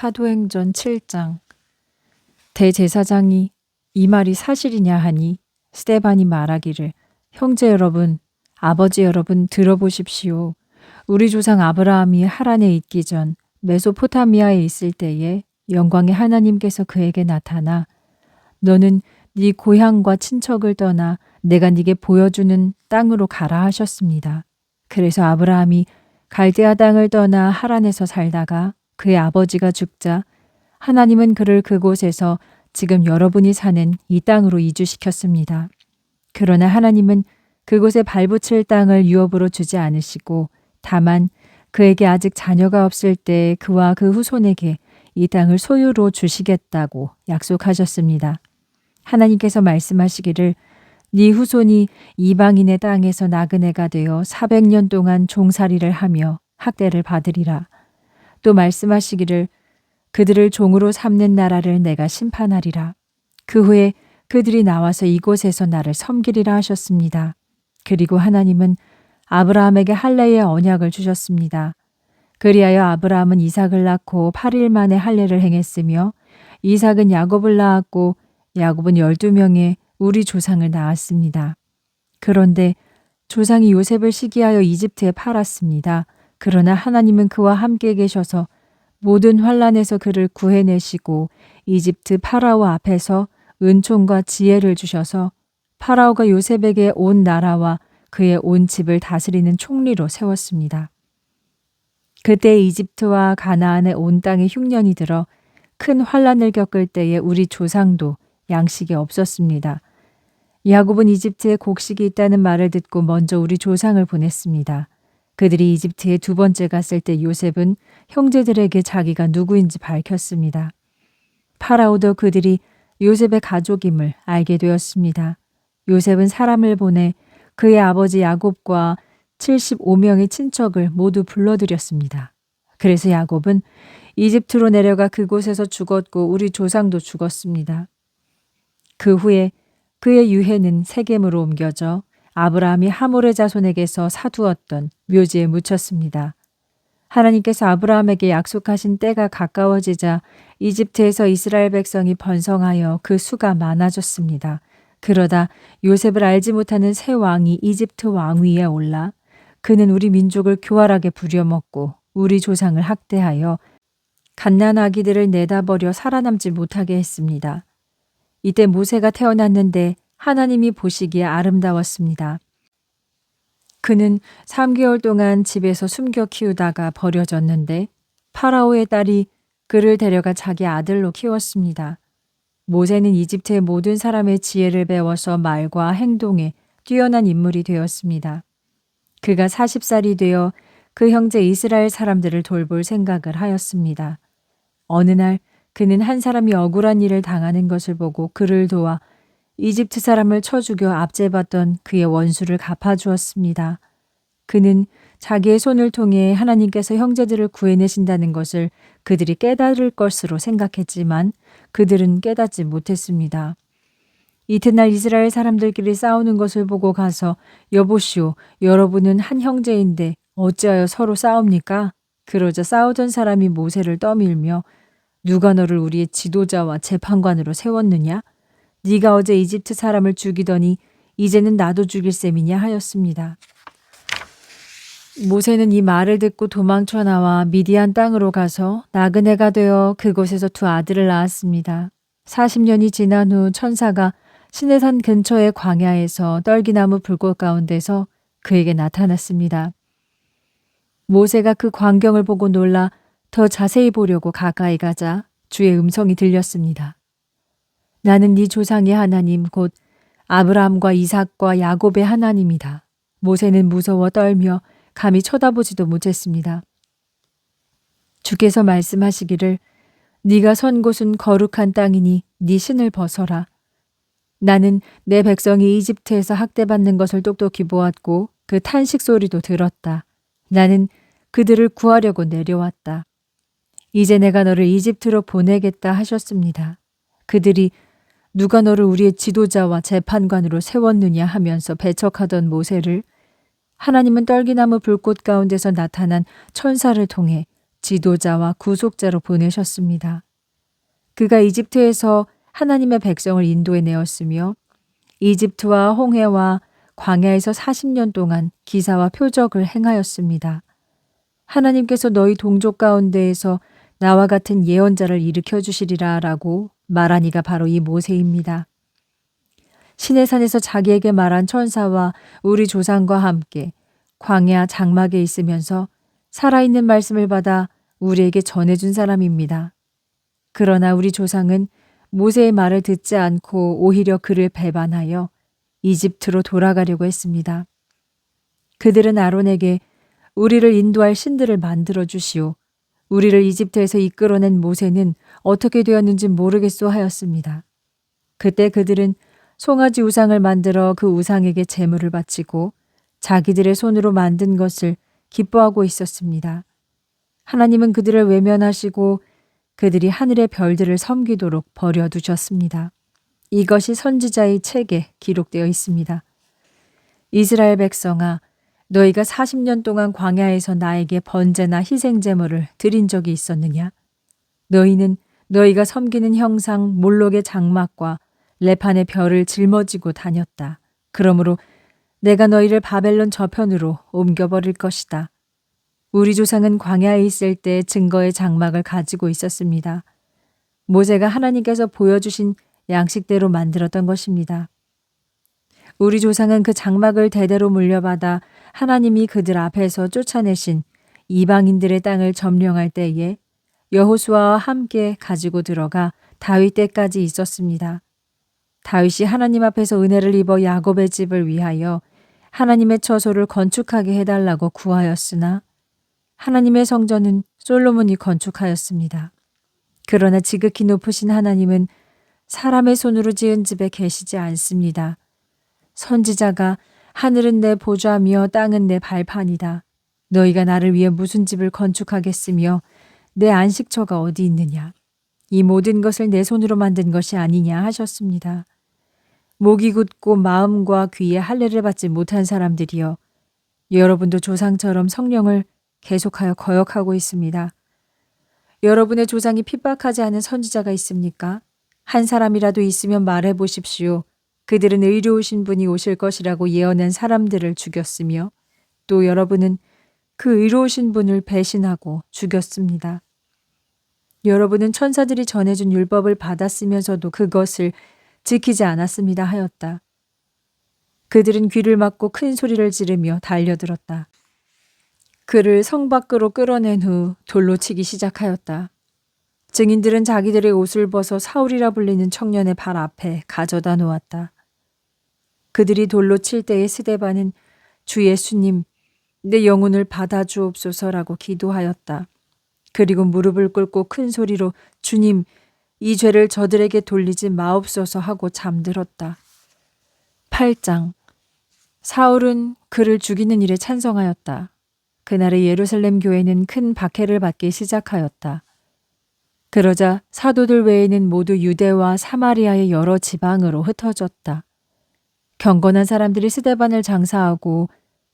사도행전 7장. 대제사장이 이 말이 사실이냐 하니 스데반이 말하기를, 형제 여러분, 아버지 여러분 들어보십시오. 우리 조상 아브라함이 하란에 있기 전 메소포타미아에 있을 때에 영광의 하나님께서 그에게 나타나 너는 네 고향과 친척을 떠나 내가 네게 보여주는 땅으로 가라 하셨습니다. 그래서 아브라함이 갈대아 땅을 떠나 하란에서 살다가 그의 아버지가 죽자 하나님은 그를 그곳에서 지금 여러분이 사는 이 땅으로 이주시켰습니다. 그러나 하나님은 그곳에 발붙일 땅을 유업으로 주지 않으시고 다만 그에게 아직 자녀가 없을 때 그와 그 후손에게 이 땅을 소유로 주시겠다고 약속하셨습니다. 하나님께서 말씀하시기를 네 후손이 이방인의 땅에서 나그네가 되어 400년 동안 종살이를 하며 학대를 받으리라. 또 말씀하시기를 그들을 종으로 삼는 나라를 내가 심판하리라. 그 후에 그들이 나와서 이곳에서 나를 섬기리라 하셨습니다. 그리고 하나님은 아브라함에게 할례의 언약을 주셨습니다. 그리하여 아브라함은 이삭을 낳고 8일 만에 할례를 행했으며 이삭은 야곱을 낳았고 야곱은 12명의 우리 조상을 낳았습니다. 그런데 조상이 요셉을 시기하여 이집트에 팔았습니다. 그러나 하나님은 그와 함께 계셔서 모든 환난에서 그를 구해내시고 이집트 파라오 앞에서 은총과 지혜를 주셔서 파라오가 요셉에게 온 나라와 그의 온 집을 다스리는 총리로 세웠습니다. 그때 이집트와 가나안의 온 땅에 흉년이 들어 큰 환난을 겪을 때에 우리 조상도 양식이 없었습니다. 야곱은 이집트에 곡식이 있다는 말을 듣고 먼저 우리 조상을 보냈습니다. 그들이 이집트에 두 번째 갔을 때 요셉은 형제들에게 자기가 누구인지 밝혔습니다. 파라오도 그들이 요셉의 가족임을 알게 되었습니다. 요셉은 사람을 보내 그의 아버지 야곱과 75명의 친척을 모두 불러들였습니다. 그래서 야곱은 이집트로 내려가 그곳에서 죽었고 우리 조상도 죽었습니다. 그 후에 그의 유해는 세겜으로 옮겨져 아브라함이 하몰의 자손에게서 사두었던 묘지에 묻혔습니다. 하나님께서 아브라함에게 약속하신 때가 가까워지자 이집트에서 이스라엘 백성이 번성하여 그 수가 많아졌습니다. 그러다 요셉을 알지 못하는 새 왕이 이집트 왕위에 올라 그는 우리 민족을 교활하게 부려먹고 우리 조상을 학대하여 갓난 아기들을 내다버려 살아남지 못하게 했습니다. 이때 모세가 태어났는데 하나님이 보시기에 아름다웠습니다. 그는 3개월 동안 집에서 숨겨 키우다가 버려졌는데 파라오의 딸이 그를 데려가 자기 아들로 키웠습니다. 모세는 이집트의 모든 사람의 지혜를 배워서 말과 행동에 뛰어난 인물이 되었습니다. 그가 40살이 되어 그 형제 이스라엘 사람들을 돌볼 생각을 하였습니다. 어느 날 그는 한 사람이 억울한 일을 당하는 것을 보고 그를 도와 이집트 사람을 쳐 죽여 압제받던 그의 원수를 갚아주었습니다. 그는 자기의 손을 통해 하나님께서 형제들을 구해내신다는 것을 그들이 깨달을 것으로 생각했지만 그들은 깨닫지 못했습니다. 이튿날 이스라엘 사람들끼리 싸우는 것을 보고 가서 여보시오, 여러분은 한 형제인데 어찌하여 서로 싸웁니까? 그러자 싸우던 사람이 모세를 떠밀며 누가 너를 우리의 지도자와 재판관으로 세웠느냐? 네가 어제 이집트 사람을 죽이더니 이제는 나도 죽일 셈이냐 하였습니다. 모세는 이 말을 듣고 도망쳐 나와 미디안 땅으로 가서 나그네가 되어 그곳에서 두 아들을 낳았습니다. 40년이 지난 후 천사가 시내산 근처의 광야에서 떨기나무 불꽃 가운데서 그에게 나타났습니다. 모세가 그 광경을 보고 놀라 더 자세히 보려고 가까이 가자 주의 음성이 들렸습니다. 나는 네 조상의 하나님 곧 아브라함과 이삭과 야곱의 하나님이다. 모세는 무서워 떨며 감히 쳐다보지도 못했습니다. 주께서 말씀하시기를 네가 선 곳은 거룩한 땅이니 네 신을 벗어라. 나는 내 백성이 이집트에서 학대받는 것을 똑똑히 보았고 그 탄식 소리도 들었다. 나는 그들을 구하려고 내려왔다. 이제 내가 너를 이집트로 보내겠다 하셨습니다. 그들이 누가 너를 우리의 지도자와 재판관으로 세웠느냐 하면서 배척하던 모세를 하나님은 떨기나무 불꽃 가운데서 나타난 천사를 통해 지도자와 구속자로 보내셨습니다. 그가 이집트에서 하나님의 백성을 인도해 내었으며 이집트와 홍해와 광야에서 40년 동안 기사와 표적을 행하였습니다. 하나님께서 너희 동족 가운데에서 나와 같은 예언자를 일으켜 주시리라 라고 말한 이가 바로 이 모세입니다. 시내산에서 자기에게 말한 천사와 우리 조상과 함께 광야 장막에 있으면서 살아있는 말씀을 받아 우리에게 전해준 사람입니다. 그러나 우리 조상은 모세의 말을 듣지 않고 오히려 그를 배반하여 이집트로 돌아가려고 했습니다. 그들은 아론에게 우리를 인도할 신들을 만들어 주시오. 우리를 이집트에서 이끌어낸 모세는 어떻게 되었는지 모르겠소 하였습니다. 그때 그들은 송아지 우상을 만들어 그 우상에게 제물을 바치고 자기들의 손으로 만든 것을 기뻐하고 있었습니다. 하나님은 그들을 외면하시고 그들이 하늘의 별들을 섬기도록 버려두셨습니다. 이것이 선지자의 책에 기록되어 있습니다. 이스라엘 백성아, 너희가 40년 동안 광야에서 나에게 번제나 희생제물을 드린 적이 있었느냐? 너희는 너희가 섬기는 형상 몰록의 장막과 레판의 별을 짊어지고 다녔다. 그러므로 내가 너희를 바벨론 저편으로 옮겨버릴 것이다. 우리 조상은 광야에 있을 때 증거의 장막을 가지고 있었습니다. 모세가 하나님께서 보여주신 양식대로 만들었던 것입니다. 우리 조상은 그 장막을 대대로 물려받아 하나님이 그들 앞에서 쫓아내신 이방인들의 땅을 점령할 때에 여호수아와 함께 가지고 들어가 다윗 때까지 있었습니다. 다윗이 하나님 앞에서 은혜를 입어 야곱의 집을 위하여 하나님의 처소를 건축하게 해달라고 구하였으나 하나님의 성전은 솔로몬이 건축하였습니다. 그러나 지극히 높으신 하나님은 사람의 손으로 지은 집에 계시지 않습니다. 선지자가 하늘은 내 보좌며 땅은 내 발판이다. 너희가 나를 위해 무슨 집을 건축하겠으며 내 안식처가 어디 있느냐. 이 모든 것을 내 손으로 만든 것이 아니냐 하셨습니다. 목이 굳고 마음과 귀에 할례를 받지 못한 사람들이여, 여러분도 조상처럼 성령을 계속하여 거역하고 있습니다. 여러분의 조상이 핍박하지 않은 선지자가 있습니까? 한 사람이라도 있으면 말해 보십시오. 그들은 의로우신 분이 오실 것이라고 예언한 사람들을 죽였으며 또 여러분은 그 의로우신 분을 배신하고 죽였습니다. 여러분은 천사들이 전해준 율법을 받았으면서도 그것을 지키지 않았습니다 하였다. 그들은 귀를 막고 큰 소리를 지르며 달려들었다. 그를 성 밖으로 끌어낸 후 돌로 치기 시작하였다. 증인들은 자기들의 옷을 벗어 사울이라 불리는 청년의 발 앞에 가져다 놓았다. 그들이 돌로 칠 때에 스데반은 주 예수님, 내 영혼을 받아 주옵소서라고 기도하였다. 그리고 무릎을 꿇고 큰 소리로 주님, 이 죄를 저들에게 돌리지 마옵소서 하고 잠들었다. 8장. 사울은 그를 죽이는 일에 찬성하였다. 그날의 예루살렘 교회는 큰 박해를 받기 시작하였다. 그러자 사도들 외에는 모두 유대와 사마리아의 여러 지방으로 흩어졌다. 경건한 사람들이 스데반을 장사하고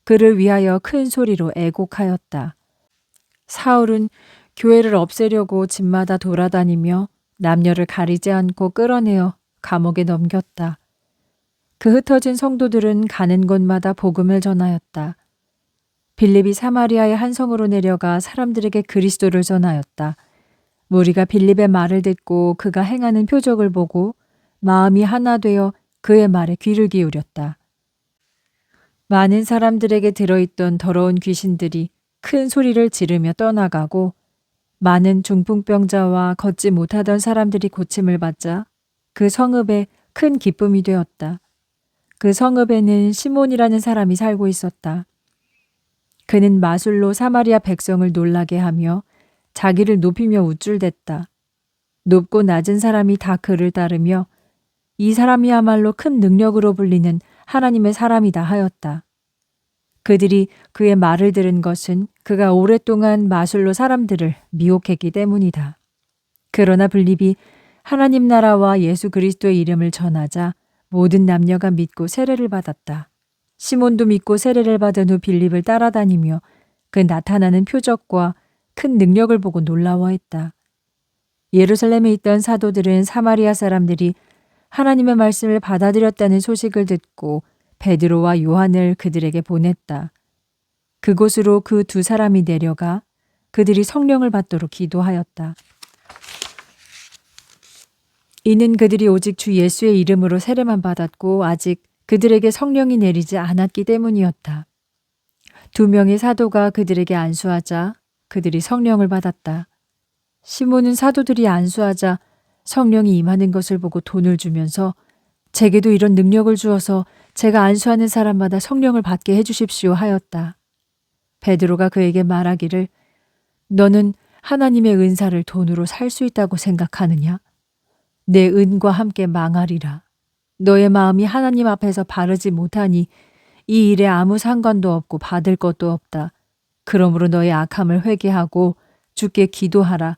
그를 위하여 큰 소리로 애곡하였다. 사울은 교회를 없애려고 집마다 돌아다니며 남녀를 가리지 않고 끌어내어 감옥에 넘겼다. 그 흩어진 성도들은 가는 곳마다 복음을 전하였다. 빌립이 사마리아의 한 성으로 내려가 사람들에게 그리스도를 전하였다. 무리가 빌립의 말을 듣고 그가 행하는 표적을 보고 마음이 하나 되어 그의 말에 귀를 기울였다. 많은 사람들에게 들어있던 더러운 귀신들이 큰 소리를 지르며 떠나가고 많은 중풍병자와 걷지 못하던 사람들이 고침을 받자 그 성읍에 큰 기쁨이 되었다. 그 성읍에는 시몬이라는 사람이 살고 있었다. 그는 마술로 사마리아 백성을 놀라게 하며 자기를 높이며 우쭐댔다. 높고 낮은 사람이 다 그를 따르며 이 사람이야말로 큰 능력으로 불리는 하나님의 사람이다 하였다. 그들이 그의 말을 들은 것은 그가 오랫동안 마술로 사람들을 미혹했기 때문이다. 그러나 빌립이 하나님 나라와 예수 그리스도의 이름을 전하자 모든 남녀가 믿고 세례를 받았다. 시몬도 믿고 세례를 받은 후 빌립을 따라다니며 그 나타나는 표적과 큰 능력을 보고 놀라워했다. 예루살렘에 있던 사도들은 사마리아 사람들이 하나님의 말씀을 받아들였다는 소식을 듣고 베드로와 요한을 그들에게 보냈다. 그곳으로 그 두 사람이 내려가 그들이 성령을 받도록 기도하였다. 이는 그들이 오직 주 예수의 이름으로 세례만 받았고 아직 그들에게 성령이 내리지 않았기 때문이었다. 두 명의 사도가 그들에게 안수하자 그들이 성령을 받았다. 시몬은 사도들이 안수하자 성령이 임하는 것을 보고 돈을 주면서 제게도 이런 능력을 주어서 제가 안수하는 사람마다 성령을 받게 해주십시오 하였다. 베드로가 그에게 말하기를 너는 하나님의 은사를 돈으로 살 수 있다고 생각하느냐? 내 은과 함께 망하리라. 너의 마음이 하나님 앞에서 바르지 못하니 이 일에 아무 상관도 없고 받을 것도 없다. 그러므로 너의 악함을 회개하고 주께 기도하라.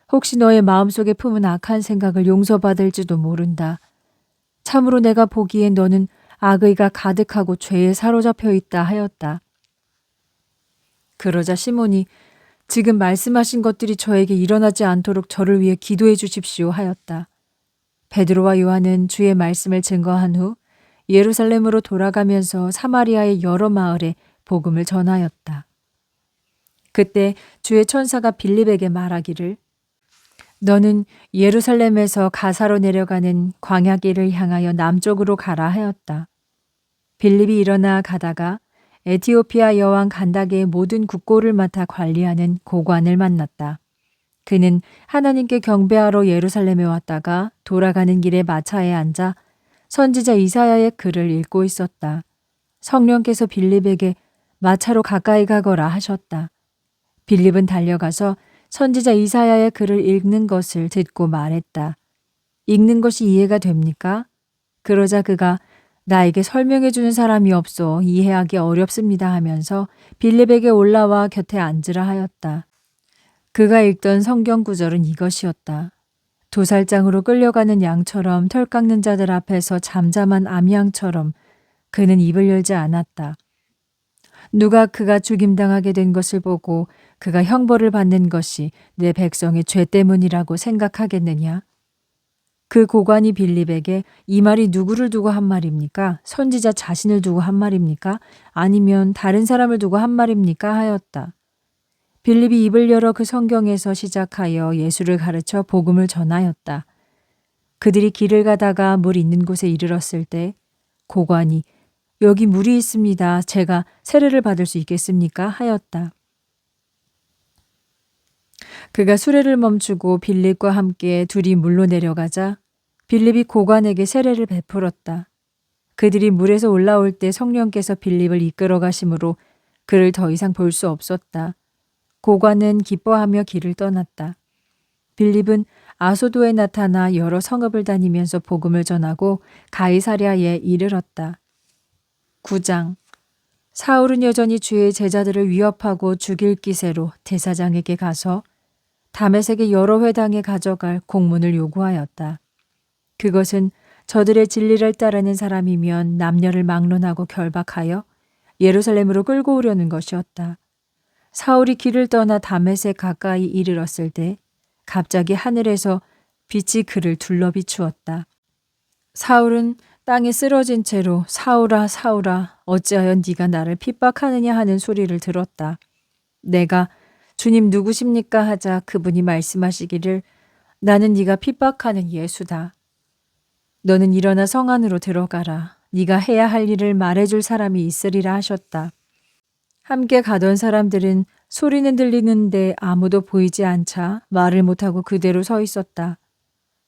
혹시 너의 마음속에 품은 악한 생각을 용서받을지도 모른다. 참으로 내가 보기엔 너는 악의가 가득하고 죄에 사로잡혀 있다 하였다. 그러자 시몬이 지금 말씀하신 것들이 저에게 일어나지 않도록 저를 위해 기도해 주십시오 하였다. 베드로와 요한은 주의 말씀을 증거한 후 예루살렘으로 돌아가면서 사마리아의 여러 마을에 복음을 전하였다. 그때 주의 천사가 빌립에게 말하기를 너는 예루살렘에서 가사로 내려가는 광야길을 향하여 남쪽으로 가라 하였다. 빌립이 일어나 가다가 에티오피아 여왕 간다게의 모든 국고를 맡아 관리하는 고관을 만났다. 그는 하나님께 경배하러 예루살렘에 왔다가 돌아가는 길에 마차에 앉아 선지자 이사야의 글을 읽고 있었다. 성령께서 빌립에게 마차로 가까이 가거라 하셨다. 빌립은 달려가서 선지자 이사야의 글을 읽는 것을 듣고 말했다. 읽는 것이 이해가 됩니까? 그러자 그가 나에게 설명해 주는 사람이 없어 이해하기 어렵습니다 하면서 빌립에게 올라와 곁에 앉으라 하였다. 그가 읽던 성경 구절은 이것이었다. 도살장으로 끌려가는 양처럼 털 깎는 자들 앞에서 잠잠한 암양처럼 그는 입을 열지 않았다. 누가 그가 죽임당하게 된 것을 보고 그가 형벌을 받는 것이 내 백성의 죄 때문이라고 생각하겠느냐? 그 고관이 빌립에게 이 말이 누구를 두고 한 말입니까? 선지자 자신을 두고 한 말입니까? 아니면 다른 사람을 두고 한 말입니까? 하였다. 빌립이 입을 열어 그 성경에서 시작하여 예수를 가르쳐 복음을 전하였다. 그들이 길을 가다가 물 있는 곳에 이르렀을 때 고관이 여기 물이 있습니다. 제가 세례를 받을 수 있겠습니까? 하였다. 그가 수레를 멈추고 빌립과 함께 둘이 물로 내려가자 빌립이 고관에게 세례를 베풀었다. 그들이 물에서 올라올 때 성령께서 빌립을 이끌어 가심으로 그를 더 이상 볼 수 없었다. 고관은 기뻐하며 길을 떠났다. 빌립은 아소도에 나타나 여러 성읍을 다니면서 복음을 전하고 가이사랴에 이르렀다. 9장 사울은 여전히 주의 제자들을 위협하고 죽일 기세로 대사장에게 가서 다메섹의 여러 회당에 가져갈 공문을 요구하였다. 그것은 저들의 진리를 따르는 사람이면 남녀를 막론하고 결박하여 예루살렘으로 끌고 오려는 것이었다. 사울이 길을 떠나 다메섹 가까이 이르렀을 때 갑자기 하늘에서 빛이 그를 둘러 비추었다. 사울은 땅에 쓰러진 채로 사울아 사울아 어찌하여 네가 나를 핍박하느냐 하는 소리를 들었다. 내가 주님 누구십니까 하자 그분이 말씀하시기를 나는 네가 핍박하는 예수다. 너는 일어나 성 안으로 들어가라. 네가 해야 할 일을 말해줄 사람이 있으리라 하셨다. 함께 가던 사람들은 소리는 들리는데 아무도 보이지 않자 말을 못하고 그대로 서 있었다.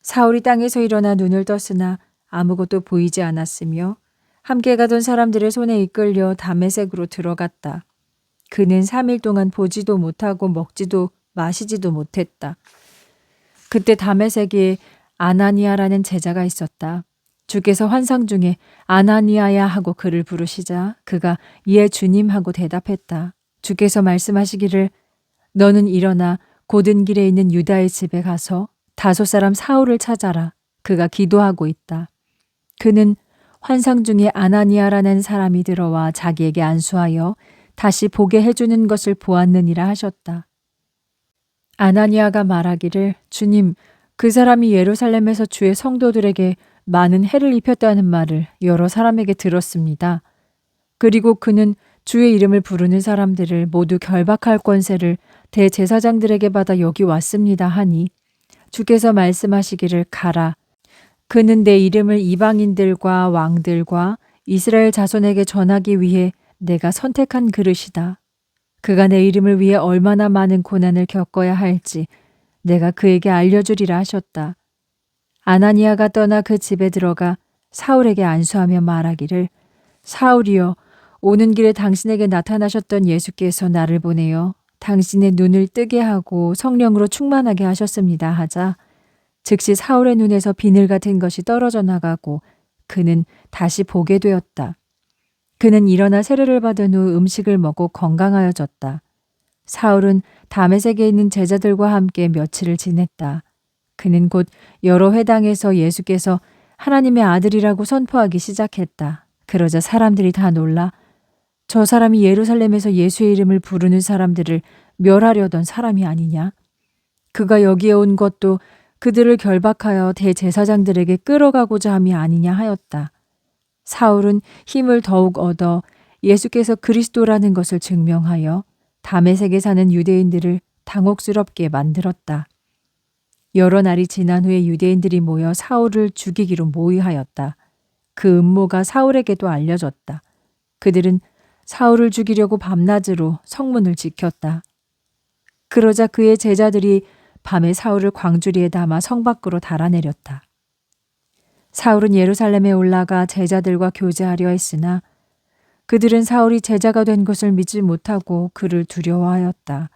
사울이 땅에서 일어나 눈을 떴으나 아무것도 보이지 않았으며 함께 가던 사람들의 손에 이끌려 다메섹으로 들어갔다. 그는 3일 동안 보지도 못하고 먹지도 마시지도 못했다. 그때 다메섹에 아나니아라는 제자가 있었다. 주께서 환상 중에 아나니아야 하고 그를 부르시자 그가 예 주님 하고 대답했다. 주께서 말씀하시기를 너는 일어나 고든 길에 있는 유다의 집에 가서 다소 사람 사울을 찾아라. 그가 기도하고 있다. 그는 환상 중에 아나니아라는 사람이 들어와 자기에게 안수하여 다시 보게 해주는 것을 보았느니라 하셨다. 아나니아가 말하기를 주님, 그 사람이 예루살렘에서 주의 성도들에게 많은 해를 입혔다는 말을 여러 사람에게 들었습니다. 그리고 그는 주의 이름을 부르는 사람들을 모두 결박할 권세를 대제사장들에게 받아 여기 왔습니다 하니 주께서 말씀하시기를 가라. 그는 내 이름을 이방인들과 왕들과 이스라엘 자손에게 전하기 위해 내가 선택한 그릇이다. 그가 내 이름을 위해 얼마나 많은 고난을 겪어야 할지 내가 그에게 알려주리라 하셨다. 아나니아가 떠나 그 집에 들어가 사울에게 안수하며 말하기를 사울이여, 오는 길에 당신에게 나타나셨던 예수께서 나를 보내어 당신의 눈을 뜨게 하고 성령으로 충만하게 하셨습니다 하자 즉시 사울의 눈에서 비늘 같은 것이 떨어져 나가고 그는 다시 보게 되었다. 그는 일어나 세례를 받은 후 음식을 먹고 건강하여졌다. 사울은 다메섹에 있는 제자들과 함께 며칠을 지냈다. 그는 곧 여러 회당에서 예수께서 하나님의 아들이라고 선포하기 시작했다. 그러자 사람들이 다 놀라 저 사람이 예루살렘에서 예수의 이름을 부르는 사람들을 멸하려던 사람이 아니냐? 그가 여기에 온 것도 그들을 결박하여 대제사장들에게 끌어가고자 함이 아니냐 하였다. 사울은 힘을 더욱 얻어 예수께서 그리스도라는 것을 증명하여 다메섹에 사는 유대인들을 당혹스럽게 만들었다. 여러 날이 지난 후에 유대인들이 모여 사울을 죽이기로 모의하였다. 그 음모가 사울에게도 알려졌다. 그들은 사울을 죽이려고 밤낮으로 성문을 지켰다. 그러자 그의 제자들이 밤에 사울을 광주리에 담아 성 밖으로 달아내렸다. 사울은 예루살렘에 올라가 제자들과 교제하려 했으나 그들은 사울이 제자가 된 것을 믿지 못하고 그를 두려워하였다.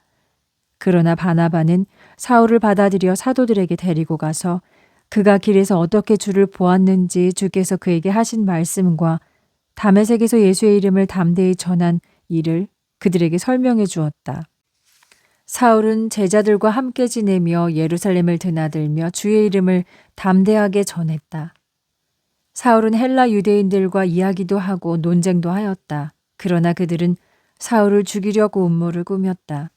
그러나 바나바는 사울을 받아들여 사도들에게 데리고 가서 그가 길에서 어떻게 주를 보았는지 주께서 그에게 하신 말씀과 다메섹에서 예수의 이름을 담대히 전한 일을 그들에게 설명해 주었다. 사울은 제자들과 함께 지내며 예루살렘을 드나들며 주의 이름을 담대하게 전했다. 사울은 헬라 유대인들과 이야기도 하고 논쟁도 하였다. 그러나 그들은 사울을 죽이려고 음모를 꾸몄다.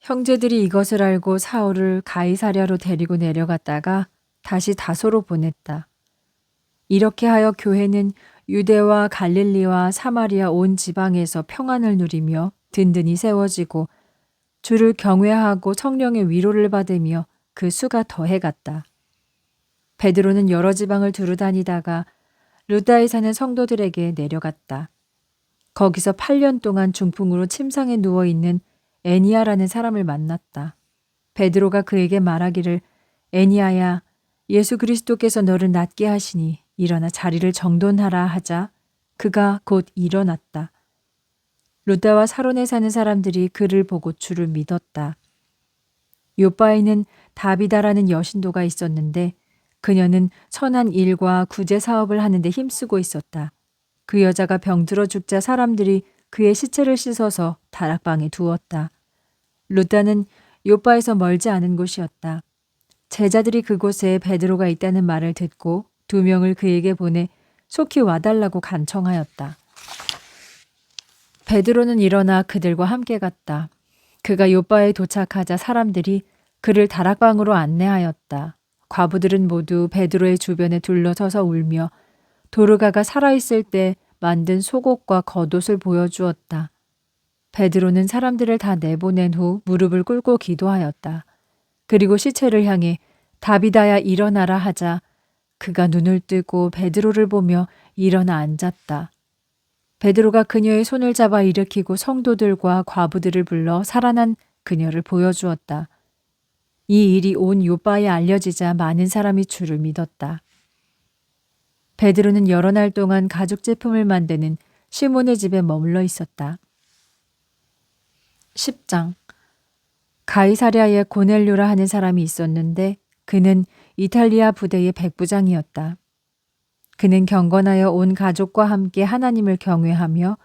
형제들이 이것을 알고 사울을 가이사랴로 데리고 내려갔다가 다시 다소로 보냈다. 이렇게 하여 교회는 유대와 갈릴리와 사마리아 온 지방에서 평안을 누리며 든든히 세워지고 주를 경외하고 성령의 위로를 받으며 그 수가 더해갔다. 베드로는 여러 지방을 두루 다니다가 루다에 사는 성도들에게 내려갔다. 거기서 8년 동안 중풍으로 침상에 누워있는 애니야라는 사람을 만났다. 베드로가 그에게 말하기를 애니야야, 예수 그리스도께서 너를 낫게 하시니 일어나 자리를 정돈하라 하자 그가 곧 일어났다. 루다와 사론에 사는 사람들이 그를 보고 주를 믿었다. 요바에는 다비다라는 여신도가 있었는데 그녀는 선한 일과 구제 사업을 하는데 힘쓰고 있었다. 그 여자가 병들어 죽자 사람들이 그의 시체를 씻어서 다락방에 두었다. 루다는 요바에서 멀지 않은 곳이었다. 제자들이 그곳에 베드로가 있다는 말을 듣고 2명을 그에게 보내 속히 와달라고 간청하였다. 베드로는 일어나 그들과 함께 갔다. 그가 요바에 도착하자 사람들이 그를 다락방으로 안내하였다. 과부들은 모두 베드로의 주변에 둘러서서 울며 도르가가 살아있을 때 만든 속옷과 겉옷을 보여주었다. 베드로는 사람들을 다 내보낸 후 무릎을 꿇고 기도하였다. 그리고 시체를 향해 다비다야 일어나라 하자 그가 눈을 뜨고 베드로를 보며 일어나 앉았다. 베드로가 그녀의 손을 잡아 일으키고 성도들과 과부들을 불러 살아난 그녀를 보여주었다. 이 일이 온 요바에 알려지자 많은 사람이 주를 믿었다. 베드로는 여러 날 동안 가죽 제품을 만드는 시몬의 집에 머물러 있었다. 10장 가이사랴에 고넬료라 하는 사람이 있었는데 그는 이탈리아 부대의 백부장이었다. 그는 경건하여 온 가족과 함께 하나님을 경외하며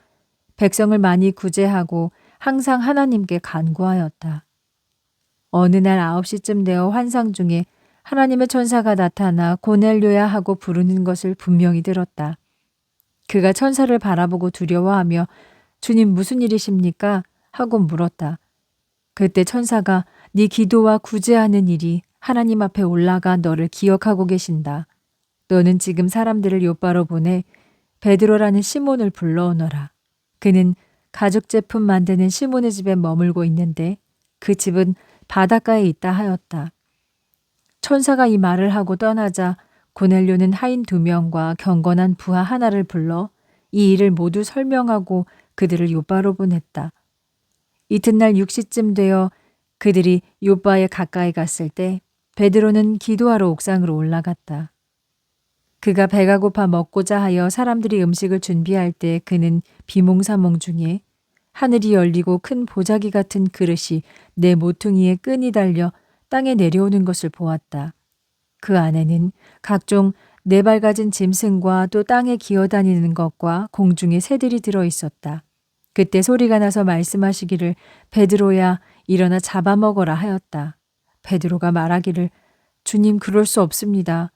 백성을 많이 구제하고 항상 하나님께 간구하였다. 어느 날 9시쯤 되어 환상 중에 하나님의 천사가 나타나 고넬료야 하고 부르는 것을 분명히 들었다. 그가 천사를 바라보고 두려워하며 주님 무슨 일이십니까? 하고 물었다. 그때 천사가 네 기도와 구제하는 일이 하나님 앞에 올라가 너를 기억하고 계신다. 너는 지금 사람들을 요바로 보내 베드로라는 시몬을 불러오너라. 그는 가죽 제품 만드는 시몬의 집에 머물고 있는데 그 집은 바닷가에 있다 하였다. 천사가 이 말을 하고 떠나자 고넬료는 하인 2명과 경건한 부하 하나를 불러 이 일을 모두 설명하고 그들을 요바로 보냈다. 이튿날 6시쯤 되어 그들이 요바에 가까이 갔을 때 베드로는 기도하러 옥상으로 올라갔다. 그가 배가 고파 먹고자 하여 사람들이 음식을 준비할 때 그는 비몽사몽 중에 하늘이 열리고 큰 보자기 같은 그릇이 내 모퉁이에 끈이 달려 땅에 내려오는 것을 보았다. 그 안에는 각종 4발 가진 짐승과 또 땅에 기어다니는 것과 공중의 새들이 들어 있었다. 그때 소리가 나서 말씀하시기를 베드로야 일어나 잡아먹어라 하였다. 베드로가 말하기를 주님 그럴 수 없습니다.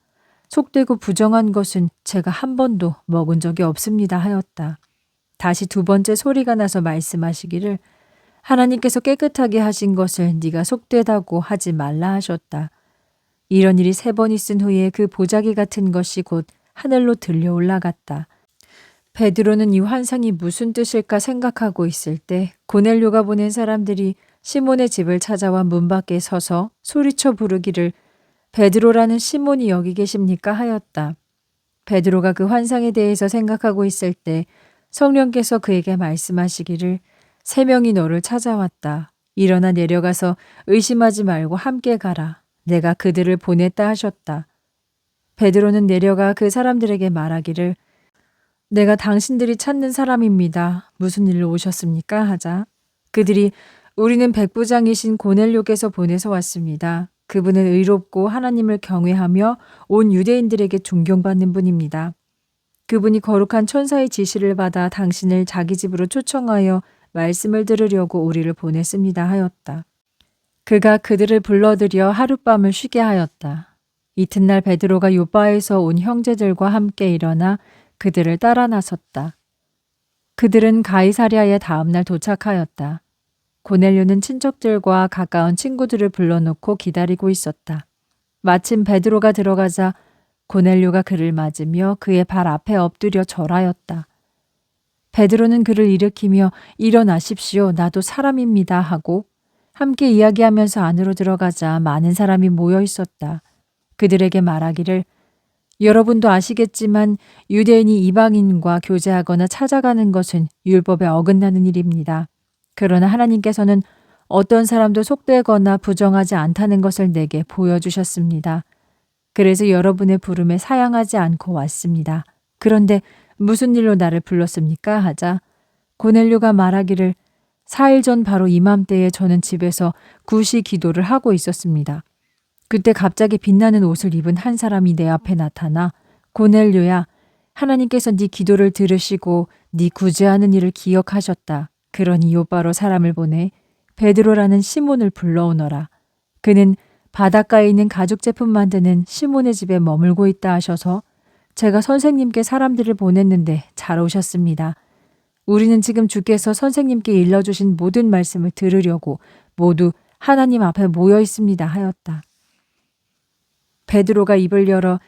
속되고 부정한 것은 제가 한 번도 먹은 적이 없습니다 하였다. 다시 2번째 소리가 나서 말씀하시기를 하나님께서 깨끗하게 하신 것을 네가 속되다고 하지 말라 하셨다. 이런 일이 3번 있은 후에 그 보자기 같은 것이 곧 하늘로 들려 올라갔다. 베드로는 이 환상이 무슨 뜻일까 생각하고 있을 때 고넬료가 보낸 사람들이 시몬의 집을 찾아와 문 밖에 서서 소리쳐 부르기를 베드로라는 시몬이 여기 계십니까 하였다. 베드로가 그 환상에 대해서 생각하고 있을 때 성령께서 그에게 말씀하시기를 3명이 너를 찾아왔다. 일어나 내려가서 의심하지 말고 함께 가라. 내가 그들을 보냈다 하셨다. 베드로는 내려가 그 사람들에게 말하기를 내가 당신들이 찾는 사람입니다. 무슨 일로 오셨습니까? 하자 그들이 우리는 백부장이신 고넬료께서 보내서 왔습니다. 그분은 의롭고 하나님을 경외하며 온 유대인들에게 존경받는 분입니다. 그분이 거룩한 천사의 지시를 받아 당신을 자기 집으로 초청하여 말씀을 들으려고 우리를 보냈습니다 하였다. 그가 그들을 불러들여 하룻밤을 쉬게 하였다. 이튿날 베드로가 요바에서 온 형제들과 함께 일어나 그들을 따라 나섰다. 그들은 가이사랴에 다음날 도착하였다. 고넬료는 친척들과 가까운 친구들을 불러놓고 기다리고 있었다. 마침 베드로가 들어가자 고넬료가 그를 맞으며 그의 발 앞에 엎드려 절하였다. 베드로는 그를 일으키며 일어나십시오. 나도 사람입니다 하고 함께 이야기하면서 안으로 들어가자 많은 사람이 모여 있었다. 그들에게 말하기를 여러분도 아시겠지만 유대인이 이방인과 교제하거나 찾아가는 것은 율법에 어긋나는 일입니다. 그러나 하나님께서는 어떤 사람도 속되거나 부정하지 않다는 것을 내게 보여주셨습니다. 그래서 여러분의 부름에 사양하지 않고 왔습니다. 그런데 무슨 일로 나를 불렀습니까? 하자 고넬료가 말하기를 4일 전 바로 이맘때에 저는 집에서 구시 기도를 하고 있었습니다. 그때 갑자기 빛나는 옷을 입은 한 사람이 내 앞에 나타나 고넬료야 하나님께서 네 기도를 들으시고 네 구제하는 일을 기억하셨다. 그러니 요바로 사람을 보내 베드로라는 시몬을 불러오너라. 그는 바닷가에 있는 가죽 제품 만드는 시몬의 집에 머물고 있다 하셔서 제가 선생님께 사람들을 보냈는데 잘 오셨습니다. 우리는 지금 주께서 선생님께 일러주신 모든 말씀을 들으려고 모두 하나님 앞에 모여 있습니다 하였다. 베드로가 입을 열어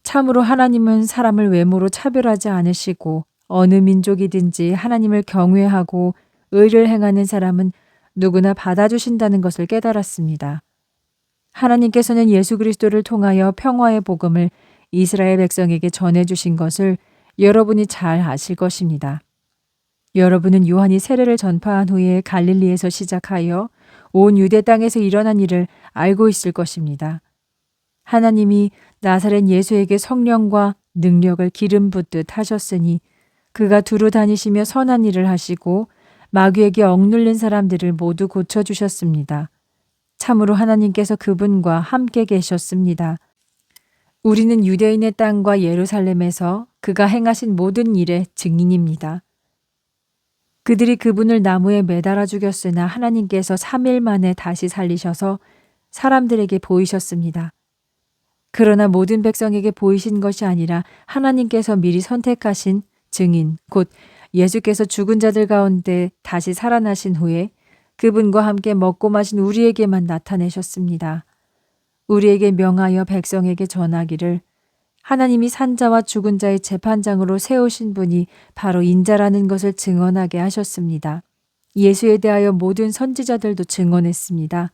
참으로 하나님은 사람을 외모로 차별하지 않으시고 어느 민족이든지 하나님을 경외하고 의를 행하는 사람은 누구나 받아주신다는 것을 깨달았습니다. 하나님께서는 예수 그리스도를 통하여 평화의 복음을 이스라엘 백성에게 전해주신 것을 여러분이 잘 아실 것입니다. 여러분은 요한이 세례를 전파한 후에 갈릴리에서 시작하여 온 유대 땅에서 일어난 일을 알고 있을 것입니다. 하나님이 나사렛 예수에게 성령과 능력을 기름 붓듯 하셨으니 그가 두루 다니시며 선한 일을 하시고 마귀에게 억눌린 사람들을 모두 고쳐주셨습니다. 참으로 하나님께서 그분과 함께 계셨습니다. 우리는 유대인의 땅과 예루살렘에서 그가 행하신 모든 일의 증인입니다. 그들이 그분을 나무에 매달아 죽였으나 하나님께서 3일 만에 다시 살리셔서 사람들에게 보이셨습니다. 그러나 모든 백성에게 보이신 것이 아니라 하나님께서 미리 선택하신 증인, 곧 예수께서 죽은 자들 가운데 다시 살아나신 후에 그분과 함께 먹고 마신 우리에게만 나타내셨습니다. 우리에게 명하여 백성에게 전하기를 하나님이 산자와 죽은 자의 재판장으로 세우신 분이 바로 인자라는 것을 증언하게 하셨습니다. 예수에 대하여 모든 선지자들도 증언했습니다.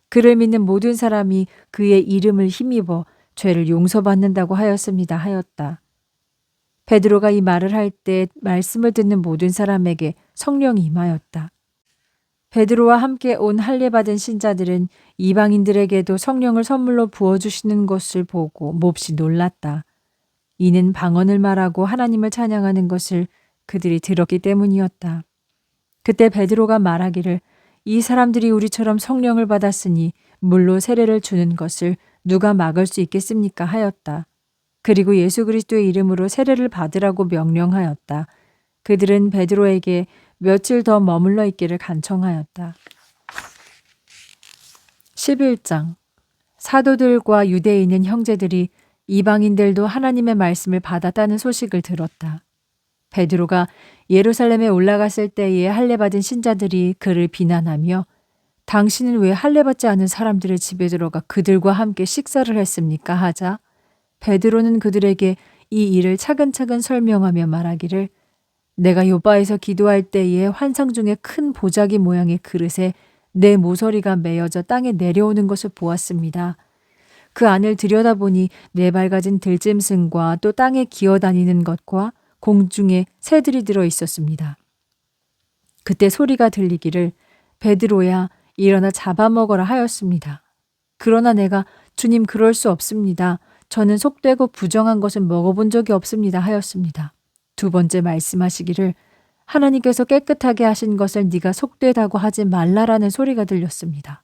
그를 믿는 모든 사람이 그의 이름을 힘입어 죄를 용서받는다고 하였습니다. 하였다. 베드로가 이 말을 할 때 말씀을 듣는 모든 사람에게 성령이 임하였다. 베드로와 함께 온 할례받은 신자들은 이방인들에게도 성령을 선물로 부어주시는 것을 보고 몹시 놀랐다. 이는 방언을 말하고 하나님을 찬양하는 것을 그들이 들었기 때문이었다. 그때 베드로가 말하기를 이 사람들이 우리처럼 성령을 받았으니 물로 세례를 주는 것을 누가 막을 수 있겠습니까? 하였다. 그리고 예수 그리스도의 이름으로 세례를 받으라고 명령하였다. 그들은 베드로에게 며칠 더 머물러 있기를 간청하였다. 11장 사도들과 유대에 있는 형제들이 이방인들도 하나님의 말씀을 받았다는 소식을 들었다. 베드로가 예루살렘에 올라갔을 때에 할례받은 신자들이 그를 비난하며 당신은 왜 할례받지 않은 사람들의 집에 들어가 그들과 함께 식사를 했습니까? 하자 베드로는 그들에게 이 일을 차근차근 설명하며 말하기를 내가 요바에서 기도할 때에 환상 중에 큰 보자기 모양의 그릇에 내 모서리가 메어져 땅에 내려오는 것을 보았습니다. 그 안을 들여다보니 네 발가진 들짐승과 또 땅에 기어다니는 것과 공중에 새들이 들어 있었습니다. 그때 소리가 들리기를 베드로야 일어나 잡아먹어라 하였습니다. 그러나 내가 주님 그럴 수 없습니다. 저는 속되고 부정한 것은 먹어본 적이 없습니다 하였습니다. 두 번째 말씀하시기를 하나님께서 깨끗하게 하신 것을 네가 속되다고 하지 말라라는 소리가 들렸습니다.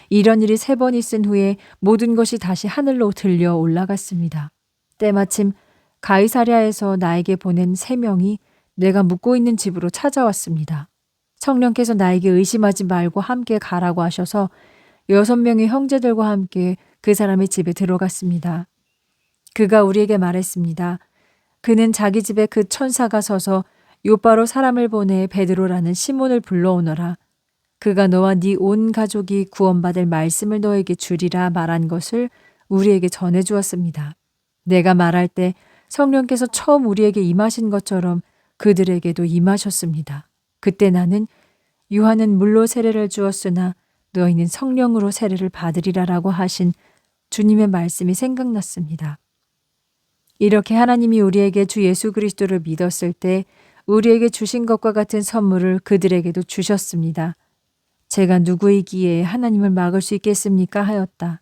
이런 일이 3번 있은 후에 모든 것이 다시 하늘로 들려 올라갔습니다. 때마침 가이사랴에서 나에게 보낸 3명이 내가 묵고 있는 집으로 찾아왔습니다. 성령께서 나에게 의심하지 말고 함께 가라고 하셔서 6명의 형제들과 함께 그 사람의 집에 들어갔습니다. 그가 우리에게 말했습니다. 그는 자기 집에 그 천사가 서서 요바로 사람을 보내 베드로라는 시몬을 불러오너라. 그가 너와 네 온 가족이 구원받을 말씀을 너에게 주리라 말한 것을 우리에게 전해주었습니다. 내가 말할 때 성령께서 처음 우리에게 임하신 것처럼 그들에게도 임하셨습니다. 그때 나는 요한은 물로 세례를 주었으나 너희는 성령으로 세례를 받으리라라고 하신 주님의 말씀이 생각났습니다. 이렇게 하나님이 우리에게 주 예수 그리스도를 믿었을 때 우리에게 주신 것과 같은 선물을 그들에게도 주셨습니다. 제가 누구이기에 하나님을 막을 수 있겠습니까? 하였다.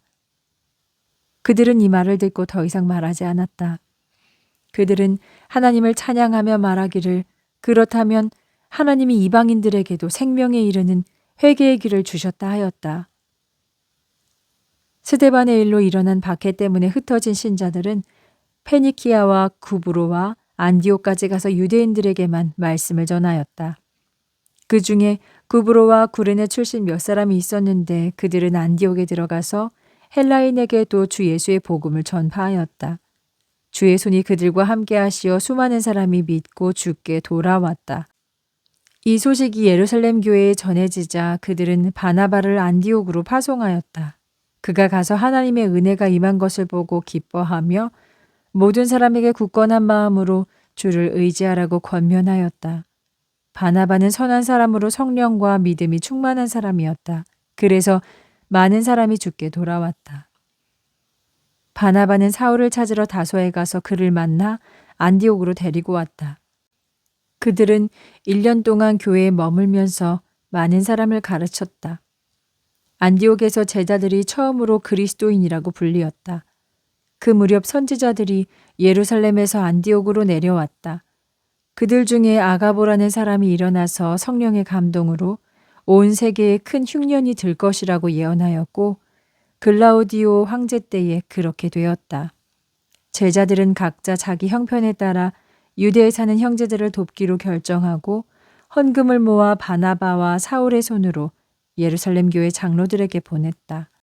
그들은 이 말을 듣고 더 이상 말하지 않았다. 그들은 하나님을 찬양하며 말하기를 그렇다면 하나님이 이방인들에게도 생명에 이르는 회개의 길을 주셨다 하였다. 스데반의 일로 일어난 박해 때문에 흩어진 신자들은 페니키아와 구브로와 안디옥까지 가서 유대인들에게만 말씀을 전하였다. 그 중에 구브로와 구레네 출신 몇 사람이 있었는데 그들은 안디옥에 들어가서 헬라인에게도 주 예수의 복음을 전파하였다. 주의 손이 그들과 함께 하시어 수많은 사람이 믿고 주께 돌아왔다. 이 소식이 예루살렘 교회에 전해지자 그들은 바나바를 안디옥으로 파송하였다. 그가 가서 하나님의 은혜가 임한 것을 보고 기뻐하며 모든 사람에게 굳건한 마음으로 주를 의지하라고 권면하였다. 바나바는 선한 사람으로 성령과 믿음이 충만한 사람이었다. 그래서 많은 사람이 주께 돌아왔다. 바나바는 사울을 찾으러 다소에 가서 그를 만나 안디옥으로 데리고 왔다. 그들은 1년 동안 교회에 머물면서 많은 사람을 가르쳤다. 안디옥에서 제자들이 처음으로 그리스도인이라고 불리었다. 그 무렵 선지자들이 예루살렘에서 안디옥으로 내려왔다. 그들 중에 아가보라는 사람이 일어나서 성령의 감동으로 온 세계에 큰 흉년이 들 것이라고 예언하였고 글라우디오 황제 때에 그렇게 되었다. 제자들은 각자 자기 형편에 따라 유대에 사는 형제들을 돕기로 결정하고 헌금을 모아 바나바와 사울의 손으로 예루살렘 교회 장로들에게 보냈다.